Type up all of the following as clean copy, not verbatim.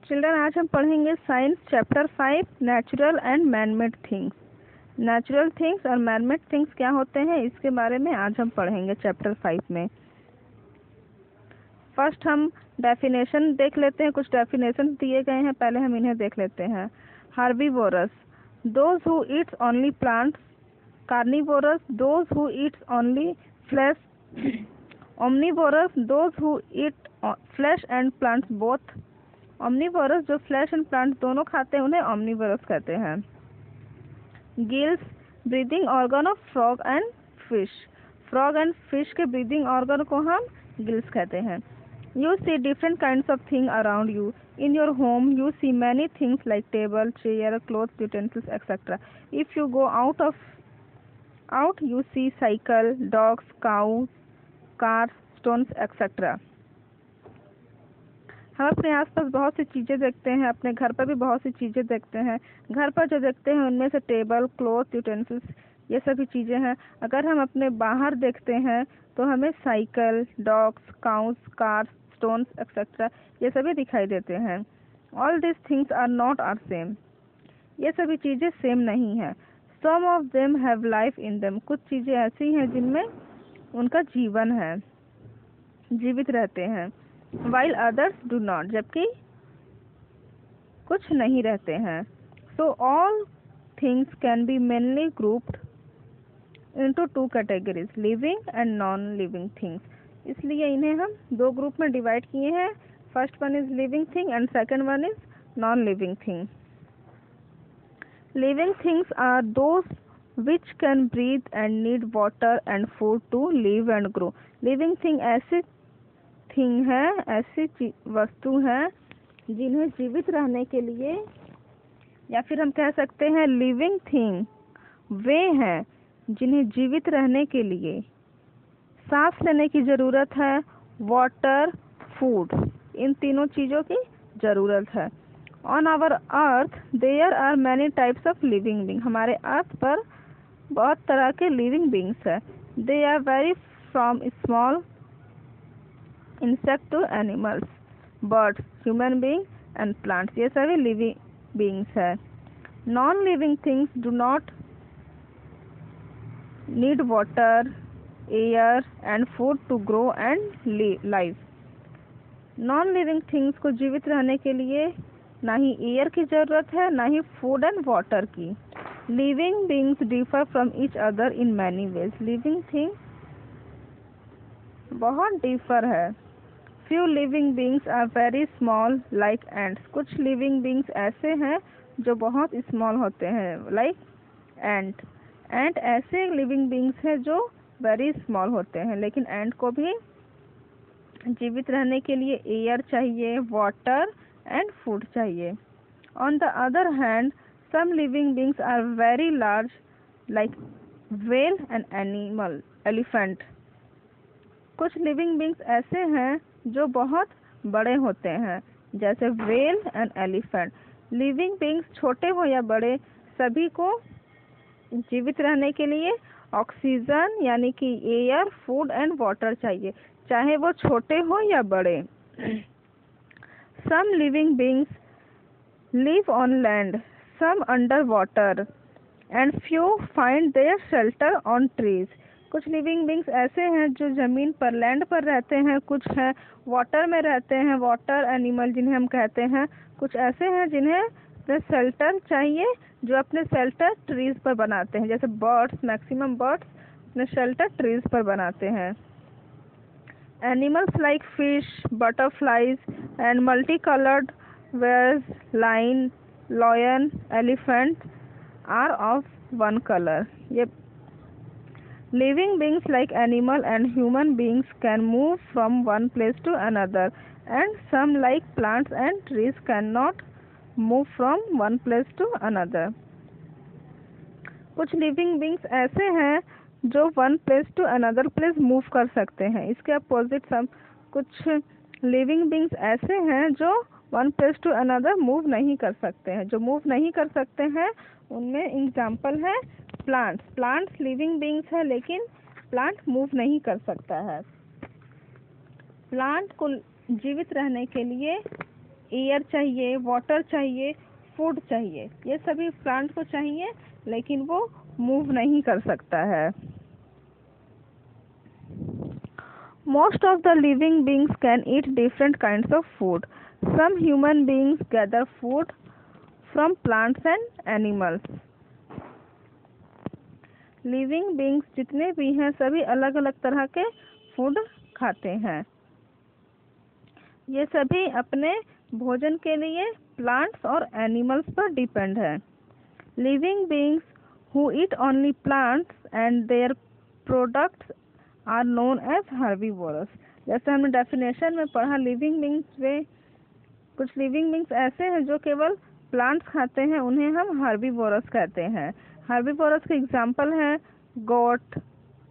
Children, आज हम पढ़ेंगे science chapter 5 natural and manmade things. Natural things और मैनमेड थिंग्स क्या होते हैं इसके बारे में आज हम पढ़ेंगे चैप्टर 5 में। फर्स्ट हम डेफिनेशन देख लेते हैं। कुछ डेफिनेशन दिए गए हैं, पहले हम इन्हें देख लेते हैं। Herbivorous, those who eats only plants. Carnivorous, those who eats only flesh. Omnivorous, those who eat flesh and plants both. Omnivorous जो फ्लैश एंड प्लांट दोनों खाते हैं उन्हें ओमनीवोरस कहते हैं। Gills, breathing organ of frog and fish. Frog and fish के breathing organ को हम गिल्स कहते हैं। You see different kinds of thing around you. In your home you see many things like table, chair, cloth, utensils etcetera. If you go out you see cycle, dogs, cows, cars, stones etc. हम अपने आसपास बहुत सी चीज़ें देखते हैं, अपने घर पर भी बहुत सी चीज़ें देखते हैं। घर पर जो देखते हैं उनमें से टेबल, क्लॉथ, यूटेंसिल्स ये सभी चीज़ें हैं। अगर हम अपने बाहर देखते हैं तो हमें cycle, dogs, cows, cars, stones etcetera ये सभी दिखाई देते हैं। All this things are not are same. ये सभी चीज़ें सेम नहीं है। Some of them have life in them. कुछ चीज़ें ऐसी हैं जिनमें उनका जीवन है, जीवित रहते हैं। वाइल अदर्स डू नॉट, जबकि कुछ नहीं रहते हैं। So all things can be mainly grouped into two categories, living and non living things. इसलिए इन्हें हम दो ग्रुप में डिवाइड किए हैं। First one is living thing and second one is non living thing. Living things are those which can breathe and need water and food to live and grow. Living thing ऐसी thing है, ऐसी वस्तु है जिन्हें जीवित रहने के लिए, या फिर हम कह सकते हैं living thing वे हैं जिन्हें जीवित रहने के लिए सांस लेने की ज़रूरत है, वाटर, फूड, इन तीनों चीज़ों की ज़रूरत है। On our earth there are many types of living beings. हमारे अर्थ पर बहुत तरह के living beings है। They are vary from small insect to animals, birds, human beings and plants. ये सभी living beings है। Non-living things do not need water, air and food to grow and live. Non-living things को जीवित रहने के लिए ना ही एयर की जरूरत है, ना ही फूड एंड वाटर की। Living beings differ from each other in many ways. Living thing बहुत डिफर है। Few living beings are very small like ants. कुछ लिविंग बींग्स ऐसे हैं जो बहुत स्मॉल होते हैं, लाइक एंट। एंट ऐसे लिविंग बींग्स हैं जो वेरी स्मॉल होते हैं, लेकिन एंट को भी जीवित रहने के लिए एयर चाहिए, वाटर and food चाहिए। On the other hand, some living beings are very large like whale and elephant. कुछ living beings ऐसे हैं जो बहुत बड़े होते हैं, जैसे whale and elephant. Living beings छोटे हो या बड़े सभी को जीवित रहने के लिए ऑक्सीजन यानी कि एयर, फूड एंड वाटर चाहिए, चाहे वो छोटे हो या बड़े। Some living beings live on land, some under water, and few find their shelter on trees. कुछ लिविंग बींग्स ऐसे हैं जो जमीन पर, लैंड पर रहते हैं, कुछ हैं वाटर में रहते हैं, वाटर एनिमल जिन्हें हम कहते हैं। कुछ ऐसे हैं जिन्हें अपने शेल्टर चाहिए, जो अपने शेल्टर ट्रीज पर बनाते हैं, जैसे बर्ड्स। मैक्सिमम बर्ड्स अपने शेल्टर ट्रीज पर बनाते हैं। Animals like fish, butterflies and multicolored whales, lion, elephant are of one color. Yep. Living beings like animal and human beings can move from one place to another, and some like plants and trees cannot move from one place to another. कुछ living beings ऐसे हैं जो one place to another place move कर सकते हैं। इसके opposite सब कुछ लिविंग बींग्स ऐसे हैं जो one place to another move नहीं कर सकते हैं। जो मूव नहीं कर सकते हैं उनमें एग्जाम्पल है प्लांट्स। प्लांट्स लिविंग बींग्स है, लेकिन प्लांट मूव नहीं कर सकता है। प्लांट को जीवित रहने के लिए एयर चाहिए, वाटर चाहिए, फूड चाहिए, ये सभी प्लांट को चाहिए, लेकिन वो मूव नहीं कर सकता है। Most of the living beings can eat different kinds of food. Some human beings gather food from plants and animals. Living beings जितने भी हैं सभी अलग अलग तरह के फूड खाते हैं। ये सभी अपने भोजन के लिए प्लांट्स और एनिमल्स पर डिपेंड है। Living beings who eat only plants and their products are known as herbivorous. जैसे हमने डेफिनेशन में पढ़ा, लिविंग बींग्स में कुछ लिविंग बींग्स ऐसे हैं जो केवल प्लांट्स खाते हैं, उन्हें हम हर्बीवोरस कहते हैं। हर्बीवोरस के एग्जाम्पल हैं goat,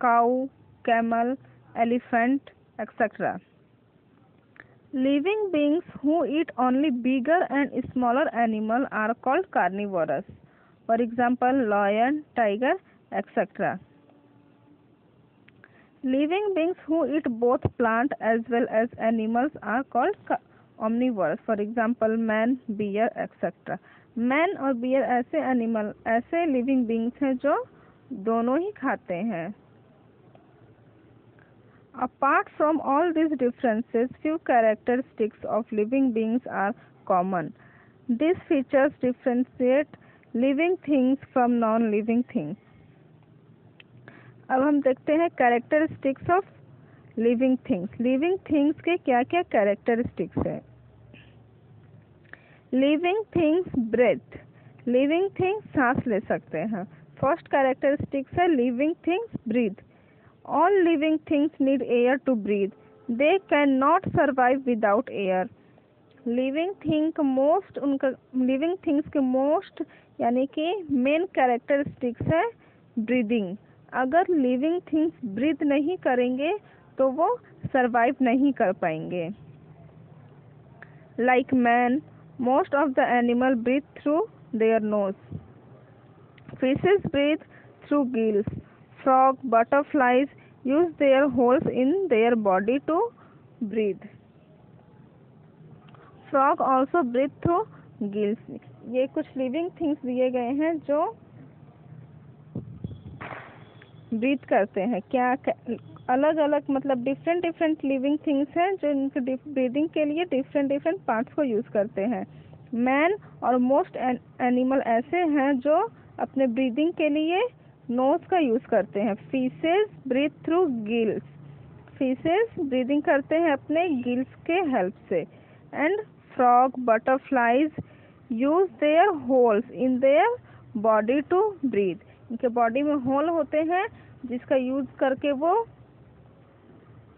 cow, camel, elephant etcetera. Living beings who eat only bigger and smaller animal are called carnivorous, for example lion, tiger etcetera. Living beings who eat both plant as well as animals are called omnivorous, for example man, bear etc. Man और beer ऐसे living beings हैं जो दोनों ही खाते हैं। Apart from all these differences, few characteristics of living beings are common. These features differentiate living things from non-living things. अब हम देखते हैं characteristics of living things. Living things के क्या क्या कैरेक्टरिस्टिक्स है। Living things breathe, living things सांस ले सकते हैं। फर्स्ट कैरेक्टरिस्टिक्स है living things breathe. All living things need air to breathe, they can not survive without air. Living things के मोस्ट यानी कि मेन कैरेक्टरिस्टिक्स है ब्रीदिंग। अगर लिविंग थिंग्स ब्रीथ नहीं करेंगे तो वो सरवाइव नहीं कर पाएंगे। Like man, most of the animal breathe through their nose. Fishes breathe through gills. Frog, butterflies use their holes in their body to breathe. Frog also breathe through gills. ये कुछ living things दिए गए हैं जो breathe करते हैं। क्या अलग अलग मतलब डिफरेंट लिविंग थिंग्स हैं जो इनके ब्रीदिंग के लिए डिफरेंट पार्ट्स को यूज करते हैं। मैन और मोस्ट एनिमल ऐसे हैं जो अपने ब्रीदिंग के लिए नोज का यूज करते हैं। Fishes breathe through gills, fishes breathing करते हैं अपने गिल्स के हेल्प से। And frog, butterflies use their holes in their body to breathe. इनके बॉडी में होल होते हैं जिसका यूज करके वो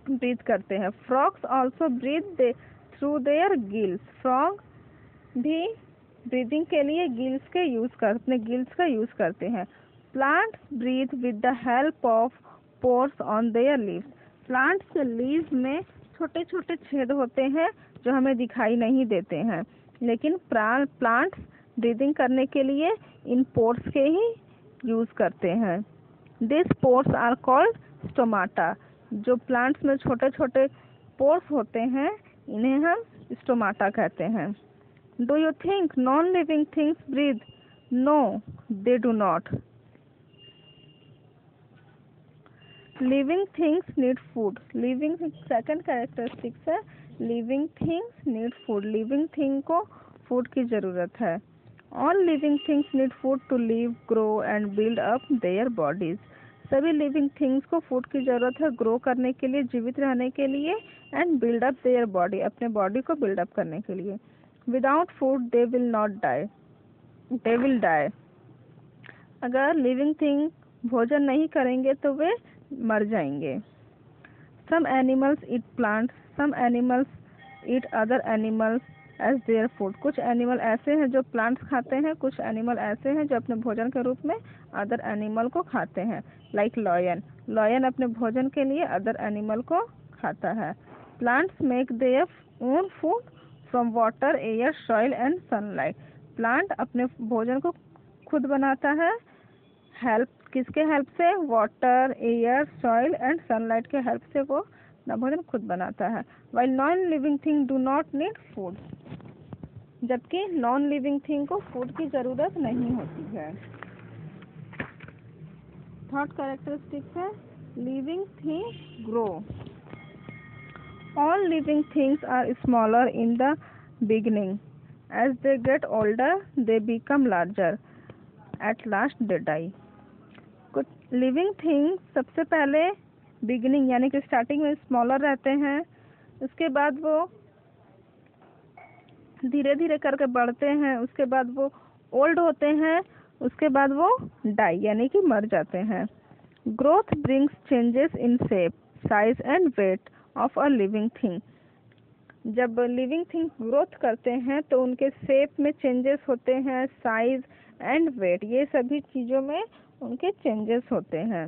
ब्रीथ करते हैं। Frogs also breathe through their gills. Frog भी ब्रीदिंग के लिए अपने गिल्स का यूज करते हैं। Plants breathe with the help of pores on their leaves. Plants के लीव्स में छोटे छोटे छेद होते हैं जो हमें दिखाई नहीं देते हैं, लेकिन प्लांट्स ब्रीदिंग करने के लिए इन पोर्स के ही यूज करते हैं। This pores are called stomata. जो प्लांट्स में छोटे छोटे पोर्स होते हैं इन्हें हम स्टोमाटा कहते हैं। Do you think non living things breathe? No, they do not. Living things need food. Living second characteristics है living things need food. Living thing को फूड की जरूरत है। All living things need food to live, grow and build up their bodies. सभी living things को food की जरूरत है ग्रो करने के लिए, जीवित रहने के लिए, and build up their body, अपने बॉडी को बिल्ड अप करने के लिए। Without food they will not die, they will die. अगर लिविंग थिंग भोजन नहीं करेंगे तो वे मर जाएंगे। Some animals eat plants, some animals eat other animals as their food. कुछ एनिमल ऐसे हैं जो प्लांट्स खाते हैं, कुछ एनिमल ऐसे हैं जो अपने भोजन के रूप में अदर एनिमल को खाते हैं। लाइक लॉयन, लॉयन अपने भोजन के लिए अदर एनिमल को खाता है। Plants make their own food from water, air, soil and sunlight. Plant अपने भोजन को खुद बनाता है। हेल्प किसके हेल्प से? Water, air, soil and sunlight के हेल्प से वो अपना भोजन खुद बनाता है। While non living thing do not need food. जबकि नॉन लिविंग थिंग को फूड की ज़रूरत नहीं होती है। थर्ड कैरेक्टरिस्टिक्स है living thing grow. All living things are smaller in the beginning. As they get older, they become larger. At last, they die. कुछ living things सबसे पहले बिगिनिंग यानी कि स्टार्टिंग में स्मॉलर रहते हैं, उसके बाद वो धीरे धीरे करके बढ़ते हैं, उसके बाद वो ओल्ड होते हैं, उसके बाद वो डाई यानी कि मर जाते हैं। Growth brings changes in shape, size and weight of a living thing. जब लिविंग थिंग ग्रोथ करते हैं तो उनके शेप में चेंजेस होते हैं, साइज एंड वेट ये सभी चीज़ों में उनके चेंजेस होते हैं।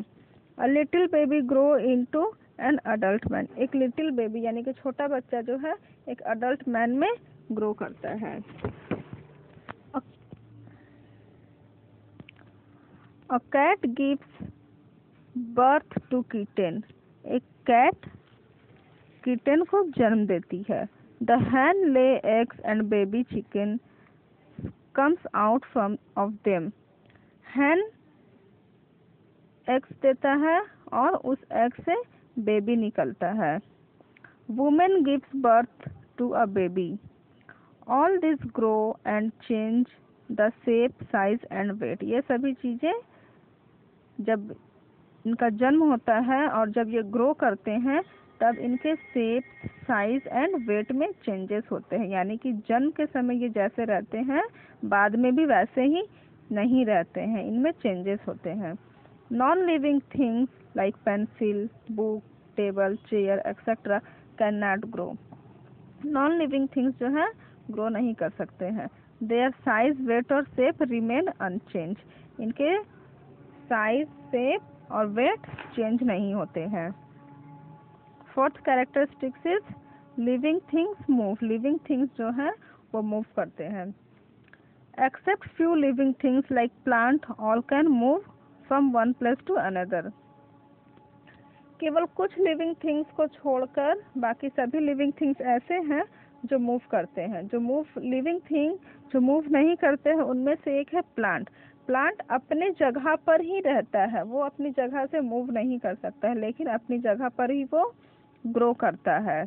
A little baby grow into an adult man. एक लिटिल बेबी यानी कि छोटा बच्चा जो है एक अडल्ट मैन में ग्रो करता है। A cat gives birth to kitten. एक कैट किटन को जन्म देती है। The hen lay eggs and baby chicken comes out from of them. hen eggs देता है और उस एग से बेबी निकलता है। Women gives birth to a baby. All this grow and change the shape, size and weight. ये सभी चीज़ें जब इनका जन्म होता है और जब ये ग्रो करते हैं तब इनके शेप, साइज एंड वेट में चेंजेस होते हैं। यानी कि जन्म के समय ये जैसे रहते हैं बाद में भी वैसे ही नहीं रहते हैं, इनमें चेंजेस होते हैं। Non living things like pencil, book, table, chair etcetera can not grow. Non living things जो है ग्रो नहीं कर सकते हैं। देयर साइज, वेट और शेप रिमेन अनचेंज। इनके साइज, शेप और वेट चेंज नहीं होते हैं। Fourth characteristics is living things move. Living things जो है वो मूव करते हैं। Except few living things like plant, all can move from one place to another. केवल कुछ लिविंग थिंग्स को छोड़कर बाकी सभी लिविंग थिंग्स ऐसे हैं जो मूव करते हैं। लिविंग थिंग जो मूव नहीं करते हैं उनमें से एक है प्लांट। प्लांट अपने जगह पर ही रहता है, वो अपनी जगह से मूव नहीं कर सकता है, लेकिन अपनी जगह पर ही वो ग्रो करता है,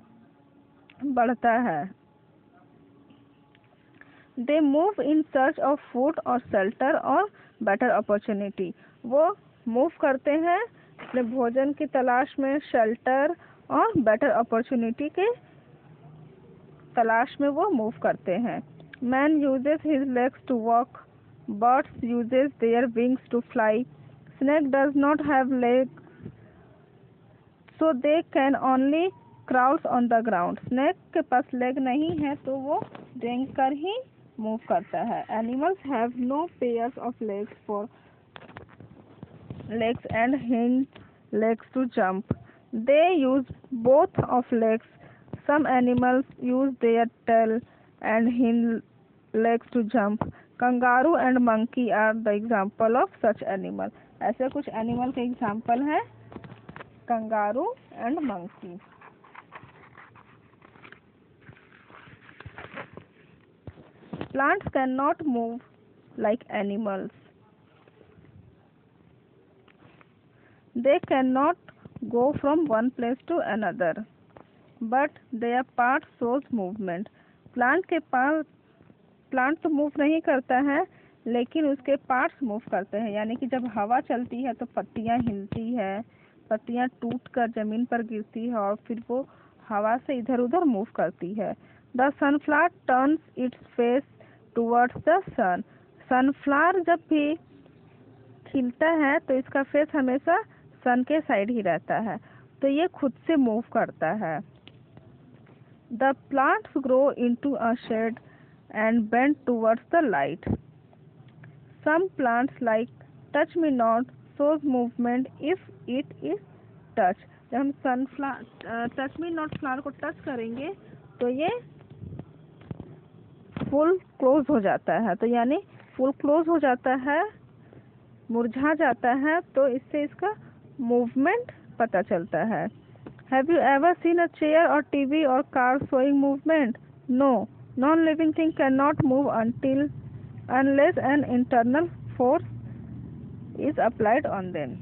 बढ़ता है। They move in search of food और शेल्टर और बेटर अपॉर्चुनिटी। वो मूव करते हैं अपने भोजन की तलाश में, शेल्टर और बेटर अपॉर्चुनिटी के तलाश में वो मूव करते हैं। Man uses his legs to walk, birds uses their wings to fly, snake does not have legs so they can only crawls on the ground. Snake के पास लेग नहीं है तो वो रेंग कर ही मूव करता है। Animals have no pairs of legs for legs and hind legs to jump. They use both of legs. Some animals use their tail and hind legs to jump. Kangaroo and monkey are the example of such animal. ऐसे कुछ animal के example है kangaroo and monkey. Plants cannot move like animals. They cannot go from one place to another, but their part shows movement. Plant तो move नहीं करता है लेकिन उसके पार्ट्स मूव करते हैं। यानी कि जब हवा चलती है तो पत्तियां हिलती है, पत्तियां टूट कर जमीन पर गिरती है और फिर वो हवा से इधर उधर मूव करती है। The sunflower turns its face towards the sun. Sunflower जब भी खिलता है तो इसका फेस हमेशा सन के साइड ही रहता है, तो ये खुद से मूव करता है। The plants grow into a shade and bend towards the light. Some plants like touch me not shows movement if it is touch. जब हम sunflower touch me not flower को टच करेंगे तो ये फुल क्लोज हो जाता है, तो यानी फुल क्लोज हो जाता है, मुरझा जाता है, तो इससे इसका मूवमेंट पता चलता है। Have you ever seen a chair और टीवी और car showing movement? No, Non-living thing cannot move unless an internal force is applied on them.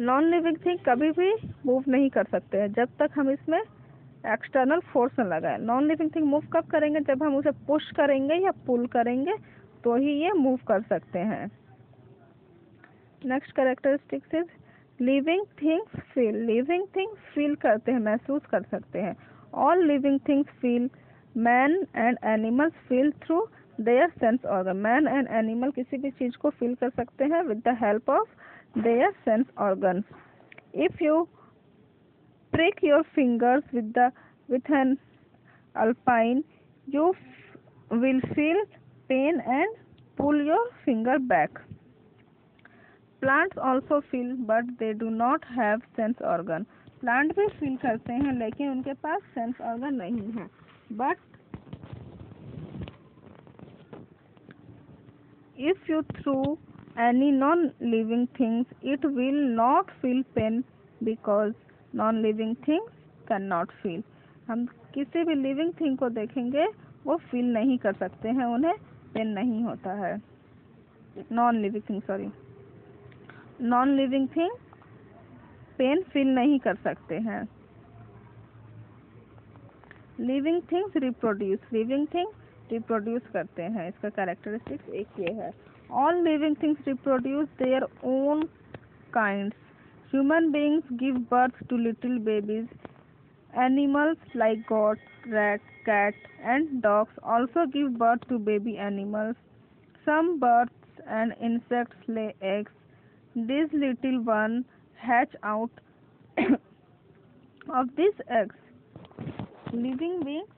Non living thing कभी भी मूव नहीं कर सकते हैं जब तक हम इसमें एक्सटर्नल फोर्स न लगाए। नॉन लिविंग थिंग मूव कब करेंगे? जब हम उसे पुश करेंगे या पुल करेंगे तो ही ये मूव कर सकते हैं। Next characteristics is living things feel. Living things feel करते हैं, महसूस कर सकते हैं। All living things feel. Man and animals feel through their sense organ. Man and animal किसी भी चीज को फील कर सकते हैं with the help of their sense organs. If you prick your fingers with an alpine, you will feel pain and pull your finger back. Plants also feel, but they do not have sense organ. Plant भी feel करते हैं लेकिन उनके पास sense organ नहीं है। But if you throw any non-living things, it will not feel pain because non-living things cannot feel. हम किसी भी लिविंग थिंग को देखेंगे वो फील नहीं कर सकते हैं, उन्हें पेन नहीं होता है। Non living thing pain feel नहीं कर सकते हैं। Living things reproduce. Living thing reproduce करते हैं, इसका कैरेक्टरिस्टिक्स एक ये है। All living things reproduce their own kinds. Human beings give birth to little babies. Animals like goats, rats, cats, and dogs also give birth to baby animals. Some birds and insects lay eggs. These little ones hatch out of these eggs. Living beings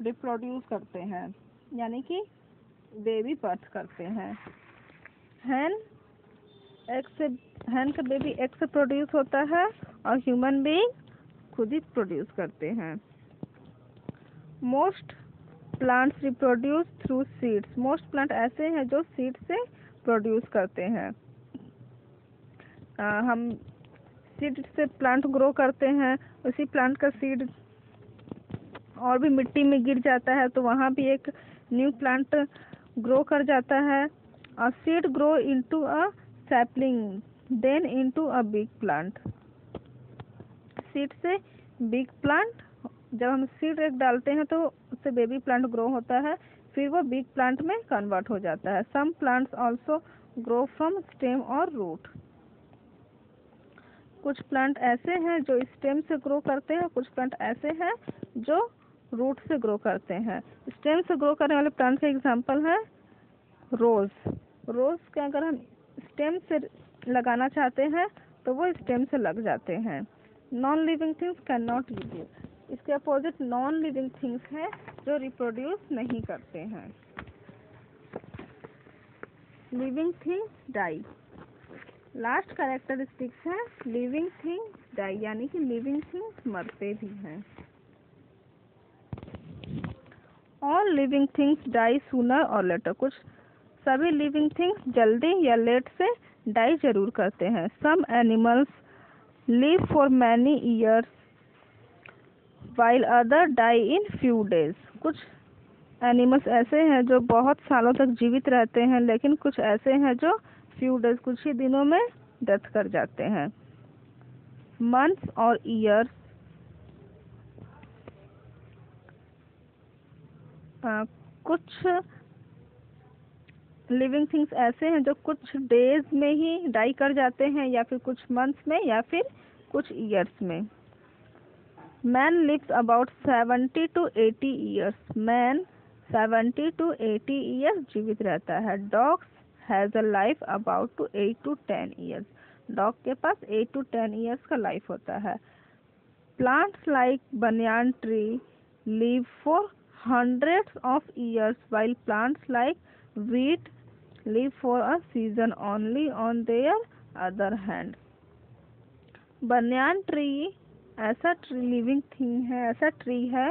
reproduce करते हैं, यानी कि baby birth करते हैं। हैन का baby egg से produce होता है और ह्यूमन बीइंग खुद ही प्रोड्यूस करते हैं। Most plants reproduce through seeds. Most plant ऐसे हैं जो सीड से प्रोड्यूस करते हैं। हम सीड से प्लांट ग्रो करते हैं, उसी प्लांट का सीड और भी मिट्टी में गिर जाता है तो वहाँ भी एक न्यू प्लांट ग्रो कर जाता है। और seed grow into a sapling, then into a big plant. Seed से बिग प्लांट, जब हम सीड एक डालते हैं तो उससे बेबी प्लांट ग्रो होता है, फिर वो बिग प्लांट में कन्वर्ट हो जाता है। Some plants also grow from stem और रूट। कुछ प्लांट ऐसे हैं जो स्टेम से ग्रो करते हैं, कुछ प्लांट ऐसे हैं जो रूट से ग्रो करते हैं। स्टेम से ग्रो करने वाले प्लांट का एग्जांपल है रोज। रोज के अगर हम स्टेम से लगाना चाहते हैं तो वो स्टेम से लग जाते हैं। Non living things can not reproduce. इसके अपोजिट नॉन लिविंग थिंग्स हैं जो रिप्रोड्यूस नहीं करते हैं। Living things die. Last characteristics है लिविंग थिंग्स डाई, यानी कि लिविंग थिंग्स मरते भी हैं। All living things die sooner और लेटर। कुछ सभी लिविंग थिंग्स जल्दी या लेट से डाई जरूर करते हैं। Some animals live for many years while other die in few days. कुछ एनिमल्स ऐसे हैं जो बहुत सालों तक जीवित रहते हैं, लेकिन कुछ ऐसे हैं जो फ्यू डेज, कुछ ही दिनों में डेथ कर जाते हैं। मंथ्स और ईयर्स, कुछ लिविंग थिंग्स ऐसे हैं जो कुछ डेज में ही डाई कर जाते हैं, या फिर कुछ मंथ्स में, या फिर कुछ ईयर्स में। Man lives about 70 to 80 years. Man 70 to 80 years जीवित रहता है। Dogs has a life about to 8 to 10 years. Dog के पास 8 to 10 ईयर्स का लाइफ होता है। Plants like banyan tree live for hundreds of years, while plants like wheat live for a season only. On their other hand, banyan tree ऐसा living thing है, ऐसा tree है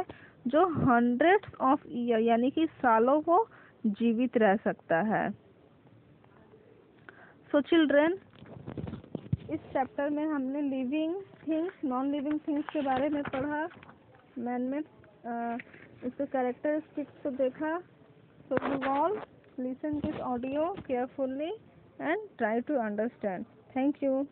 जो hundreds of year यानी कि सालों वो जीवित रह सकता है। सो चिल्ड्रन, इस चैप्टर में हमने living things, non living things के बारे में पढ़ा। मैन में इसका कैरेक्टरिस्टिक्स तो देखा, so you all listen this audio carefully and try to understand. Thank you.